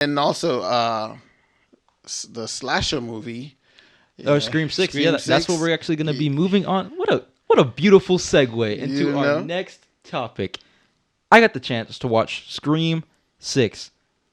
And also the slasher movie. Oh, Scream 6. Scream That's what we're actually going to be moving on. What a beautiful segue into our next topic. I got the chance to watch Scream 6.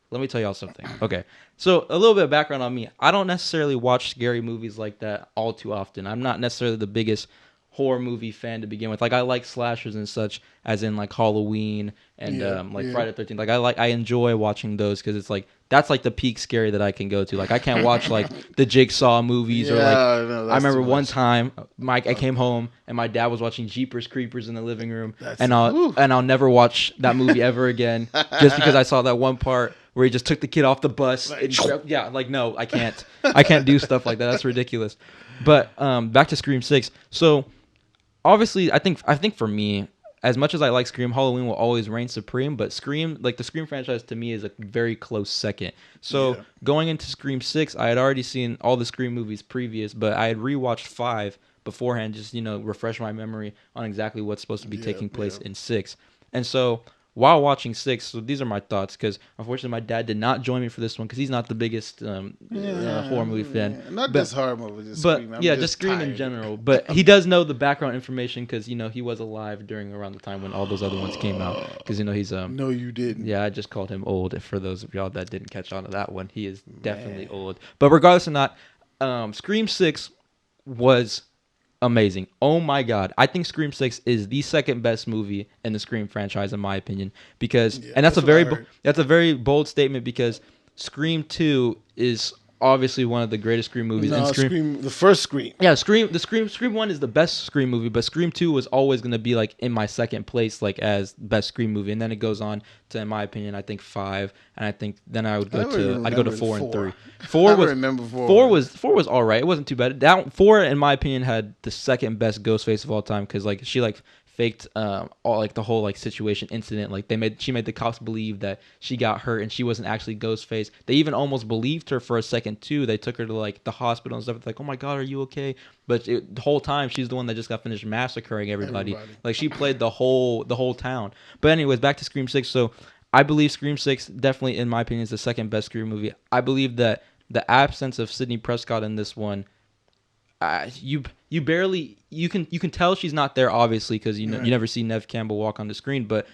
Let me tell y'all something. Okay. So, a little bit of background on me. I don't necessarily watch scary movies like that all too often. I'm not necessarily the biggest horror movie fan to begin with. Like, I like slashers and such, as in like Halloween and Friday the 13th. Like, I enjoy watching those because it's like that's like the peak scary that I can go to. Like, I can't watch like the Jigsaw movies or like I remember one time I came home and my dad was watching Jeepers Creepers in the living room, and I'll never watch that movie ever again just because I saw that one part where he just took the kid off the bus. No, I can't do stuff like that. That's ridiculous. But back to Scream 6. So obviously, I think for me, as much as I like Scream, Halloween will always reign supreme. But Scream, like the Scream franchise, to me is a very close second. So going into Scream 6, I had already seen all the Scream movies previous, but I had rewatched 5 beforehand, just refresh my memory on exactly what's supposed to be taking place in 6. And so while watching 6, so these are my thoughts, because unfortunately my dad did not join me for this one because he's not the biggest horror movie fan. Not this horror movie, just Scream. Just Scream in general. But he does know the background information because he was alive around the time when all those other ones came out. Because he's No, you didn't. Yeah, I just called him old. For those of y'all that didn't catch on to that one, he is definitely old. But regardless of not, Scream 6 was amazing. Oh my god. I think Scream 6 is the second best movie in the Scream franchise in my opinion, because and that's a very bold statement, because Scream 2 is obviously one of the greatest Scream movies. No, Scream, the first Scream. Yeah, Scream 1 is the best Scream movie, but Scream 2 was always going to be like in my second place, like as best Scream movie, and then it goes on to, in my opinion, I think 5, and I think then I'd go to 4 and 3. 4 was all right. It wasn't too bad. That 4 in my opinion had the second best Ghostface of all time, because like she like faked all like the whole like situation incident. Like she made the cops believe that she got hurt and she wasn't actually Ghostface. They even almost believed her for a second too. They took her to like the hospital and stuff. It's like, oh my god, are you okay? But the whole time she's the one that just got finished massacring everybody. Like she played the whole town. But anyways, back to Scream 6. So I believe Scream 6 definitely, in my opinion, is the second best Scream movie. I believe that the absence of Sidney Prescott in this one, you can tell she's not there, obviously, because you never see Neve Campbell walk on the screen, but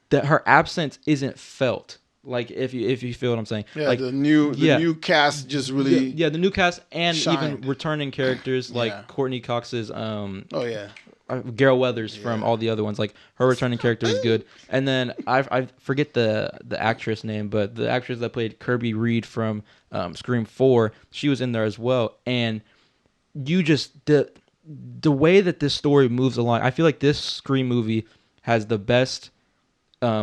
that her absence isn't felt. Like if you feel what I'm saying. Yeah, like the new cast just really the new cast and shined. Even returning characters like Courtney Cox's Garrett Weathers from all the other ones. Like her returning character is good. And then I forget the actress name, but the actress that played Kirby Reed from Scream 4, she was in there as well. And you just the way that this story moves along, I feel like this Scream movie has the best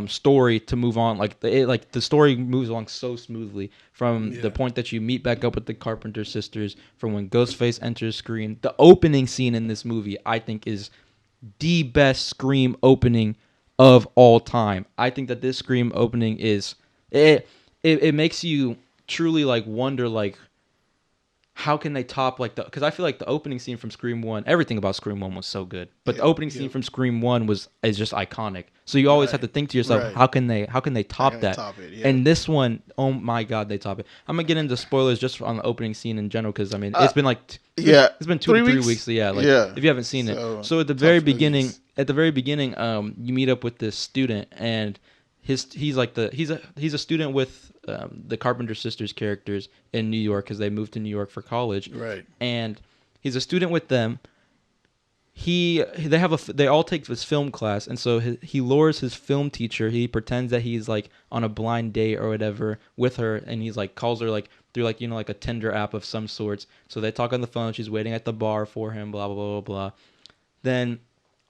story to move on. Like the story moves along so smoothly from the point that you meet back up with the Carpenter sisters, from when Ghostface enters Scream. The opening scene in this movie, I think, is the best Scream opening of all time. I think that this Scream opening is it makes you truly like wonder, like, how can they top like because I feel like the opening scene from Scream 1, everything about Scream 1 was so good, but the opening scene from Scream 1 is just iconic. So you always have to think to yourself, how can they top that? And this one, oh my god, they top it. I'm gonna get into spoilers just on the opening scene in general, because I mean it's been like it's been 2 to 3 weeks. So if you haven't seen it, so at the very beginning, you meet up with this student, and he's a student with the Carpenter sisters characters in New York, because they moved to New York for college. Right. And he's a student with them. They all take this film class, and so he lures his film teacher. He pretends that he's like on a blind date or whatever with her, and he's like calls her like through like like a Tinder app of some sorts. So they talk on the phone. She's waiting at the bar for him. Blah blah blah blah blah. Then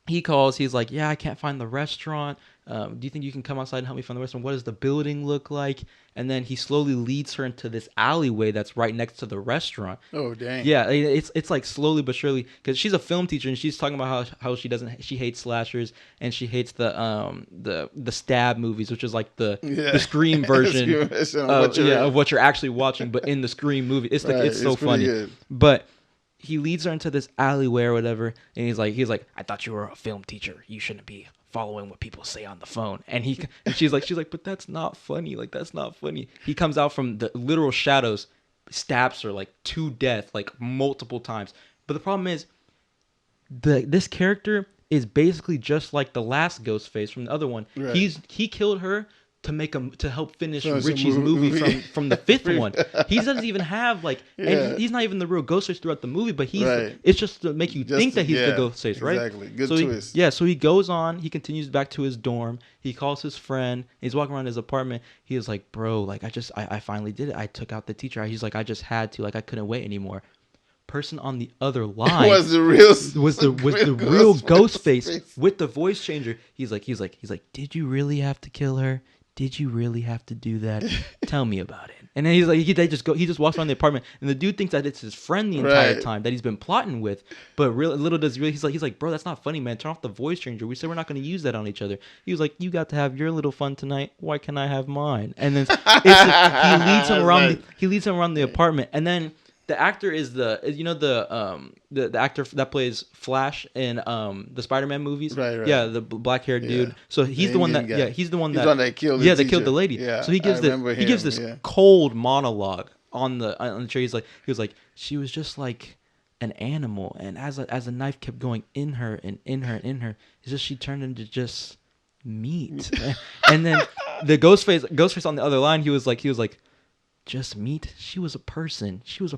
he calls. He's like, "Yeah, I can't find the restaurant. Do you think you can come outside and help me find the restaurant? What does the building look like?" And then he slowly leads her into this alleyway that's right next to the restaurant. Oh, dang. Yeah, it's like slowly but surely, because she's a film teacher and she's talking about how she hates slashers and she hates the stab movies, which is like the Scream version of what you're actually watching, but in the Scream movie. It's so funny. Good. But he leads her into this alleyway or whatever, and he's like, "I thought you were a film teacher. You shouldn't be following what people say on the phone. And she's like, but that's not funny. Like, that's not funny. He comes out from the literal shadows, stabs her like to death, like multiple times. But the problem is, this character is basically just like the last Ghostface from the other one. Right. He killed her to help finish Richie's movie from the fifth one. He doesn't even have and he's not even the real Ghostface throughout the movie, but it's just to make you think that he's the Ghostface, right? Exactly. Good twist. So he goes on, he continues back to his dorm, he calls his friend, he's walking around his apartment, he was like, bro, like I finally did it. I took out the teacher. He's like, I just had to, like I couldn't wait anymore. Person on the other line was the real Ghostface with the voice changer. He's like, did you really have to kill her? Did you really have to do that? Tell me about it. And then he's like, he just walks around the apartment, and the dude thinks that it's his friend the entire time that he's been plotting with. But little does he really, he's like, bro, that's not funny, man. Turn off the voice changer. We said we're not going to use that on each other. He was like, you got to have your little fun tonight. Why can't I have mine? And then he leads him around the apartment, and then the actor is the actor that plays Flash in the Spider-Man movies. Right. Yeah, the black-haired dude. So he's the one that he's the one that killed the lady. Yeah, so he gives this cold monologue on the chair. He was like, she was just like an animal, and as a knife kept going in her and in her and in her, it's just she turned into just meat. And then the Ghostface on the other line, he was like, just meat? She was a person. She was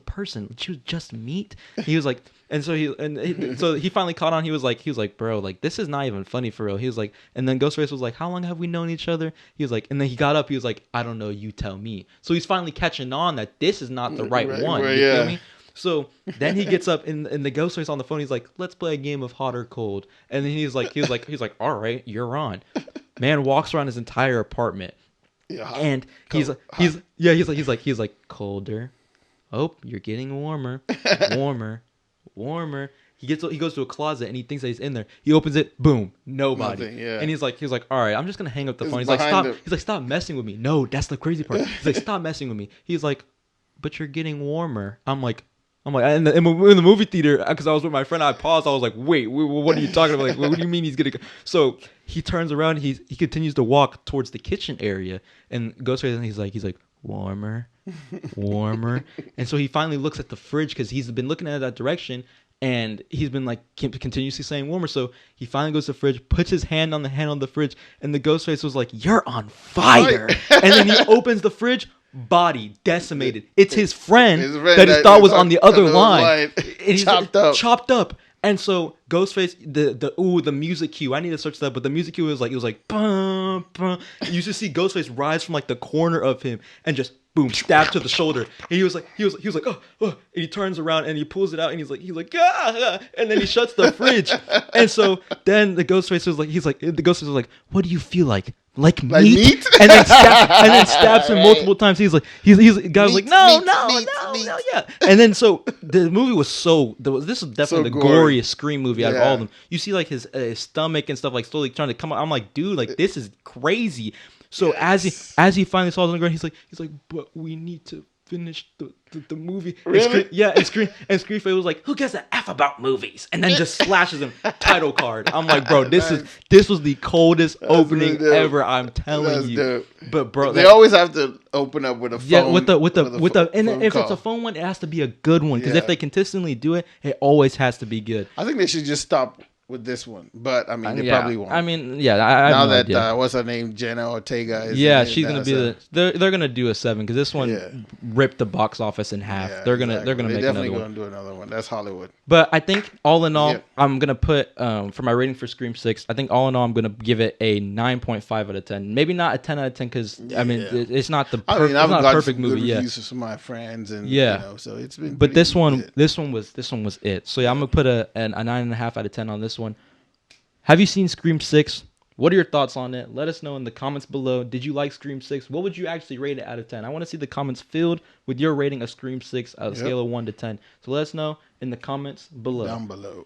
just meat. He was like, so he finally caught on. He was like, bro, like this is not even funny for real. He was like, and then Ghostface was like, how long have we known each other? He was like, and then he got up. He was like, I don't know. You tell me. So he's finally catching on that this is not the right one. You feel me? So then he gets up and the Ghostface on the phone. He's like, let's play a game of hot or cold. And then he's like, all right, you're on. Man walks around his entire apartment. Yeah, and he's like colder. Oh, you're getting warmer, warmer. He goes to a closet and he thinks that he's in there. He opens it, boom, nobody. Nothing, yeah. And he's like, all right, I'm just gonna hang up the phone. He's like, stop. He's like, stop messing with me. No, that's the crazy part. He's like, stop messing with me. He's like, but you're getting warmer. I'm like, in the movie theater, because I was with my friend, I paused. I was like, wait, what are you talking about? Like, what do you mean he's getting? So he turns around. He continues to walk towards the kitchen area, and Ghostface, and he's like, warmer. And so he finally looks at the fridge because he's been looking at that direction, and he's been like continuously saying warmer. So he finally goes to the fridge, puts his hand on the handle of the fridge, and the Ghostface was like, you're on fire. And then he opens the fridge. Body decimated. It's his friend that he thought was on the other line. And chopped up. And so Ghostface, the music cue. I need to search that, but the music cue was like bum, bum. You used to see Ghostface rise from like the corner of him and just boom, stab to the shoulder. And he was like, oh, and he turns around and he pulls it out and he's like, ah, and then he shuts the fridge. And so then the Ghostface was like, what do you feel like? Like meat? And then stabs him multiple times. He's like, the guy was like, no, yeah. And then so the movie was this is definitely the goriest Scream movie out of all of them. You see like his stomach and stuff like slowly trying to come out. I'm like, dude, like this is crazy. So as he finally falls on the ground, he's like, but we need to finish the movie. Really? And Screamface was like, who gives a F about movies? And then just slashes him. Title card. I'm like, bro, this was the coldest opening ever. I'm telling you. Dope. But bro, they always have to open up with a phone. Yeah, with the and if it's a phone one, it has to be a good one. Because if they consistently do it, it always has to be good. I think they should just stop with this one, but I mean, they probably won't. I mean, yeah. Now that what's her name, Jenna Ortega? She's gonna be they're gonna do a 7 because this one ripped the box office in half. Yeah, they're gonna make another one. They're definitely gonna do another one. That's Hollywood. But I think all in all, I'm gonna put for my rating for Scream 6. I think all in all, I'm gonna give it a 9.5 out of 10. Maybe not a 10 out of 10 because I mean it's not the I've got perfect movie. Good reviews from my friends and so it's been. But this one was it. So I'm gonna put a 9.5 out of 10 on this one. Have you seen Scream 6? What are your thoughts on it? Let us know in the comments below. Did you like Scream 6? What would you actually rate it out of 10? I want to see the comments filled with your rating of Scream 6 on a scale of 1 to 10. So let us know in the comments below. Down below.